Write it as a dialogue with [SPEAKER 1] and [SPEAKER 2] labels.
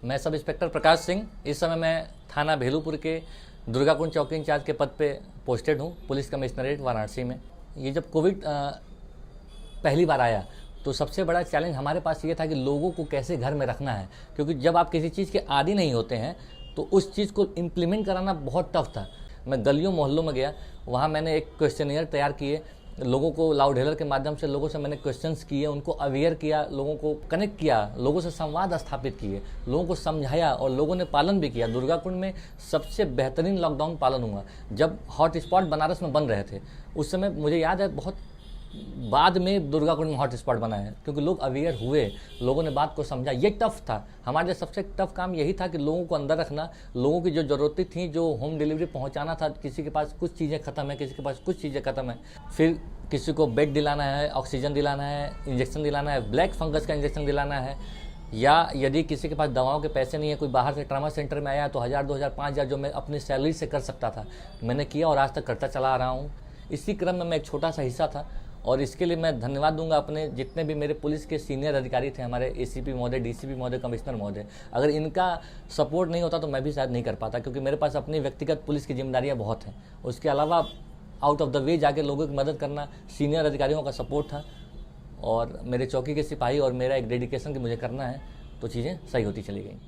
[SPEAKER 1] मैं sub inspector Prakash Singh. इस समय मैं थाना भेलूपुर के दुर्गाकुंड चौकी इंचार्ज के पद पे पोस्टेड हूँ, पुलिस कमिश्नरेट वाराणसी में। ये जब कोविड पहली बार आया तो सबसे बड़ा चैलेंज हमारे पास ये था कि लोगों को कैसे घर में रखना है, क्योंकि जब आप किसी चीज़ के आदी नहीं होते हैं तो उस चीज़ को इम्प्लीमेंट कराना बहुत टफ था। मैं गलियों मोहल्लों में गया, वहाँ मैंने एक क्वेश्चनियर तैयार किए, लोगों को लाउडहेलर के माध्यम से लोगों से मैंने क्वेश्चंस किए, उनको अवेयर किया, लोगों को कनेक्ट किया, लोगों से संवाद स्थापित किए, लोगों को समझाया और लोगों ने पालन भी किया। दुर्गाकुंड में सबसे बेहतरीन लॉकडाउन पालन हुआ। जब हॉट स्पॉट बनारस में बन रहे थे उस समय मुझे याद है, बहुत बाद में दुर्गाकुंड में हॉट स्पॉट बना है, क्योंकि लोग अवेयर हुए, लोगों ने बात को समझा। ये टफ था हमारे लिए, सबसे टफ काम यही था कि लोगों को अंदर रखना, लोगों की जो ज़रूरतें थी, जो होम डिलीवरी पहुंचाना था। किसी के पास कुछ चीज़ें ख़त्म है, किसी के पास कुछ चीज़ें ख़त्म है, फिर किसी को बेड दिलाना है, ऑक्सीजन दिलाना है, इंजेक्शन दिलाना है, ब्लैक फंगस का इंजेक्शन दिलाना है, या यदि किसी के पास दवाओं के पैसे नहीं है, कोई बाहर से ट्रामा सेंटर में आया तो 1000, 2000, 5000 जो मैं अपनी सैलरी से कर सकता था मैंने किया और आज तक करता चला आ रहा हूँ। इसी क्रम में मैं एक छोटा सा हिस्सा था और इसके लिए मैं धन्यवाद दूंगा अपने जितने भी मेरे पुलिस के सीनियर अधिकारी थे, हमारे एसीपी महोदय, डीसीपी महोदय, कमिश्नर महोदय। अगर इनका सपोर्ट नहीं होता तो मैं भी शायद नहीं कर पाता, क्योंकि मेरे पास अपनी व्यक्तिगत पुलिस की जिम्मेदारियाँ बहुत हैं। उसके अलावा आउट ऑफ द वे जाके लोगों की मदद करना, सीनियर अधिकारियों का सपोर्ट था और मेरे चौकी के सिपाही और मेरा एक डेडिकेशन कि मुझे करना है, तो चीज़ें सही होती चली गई।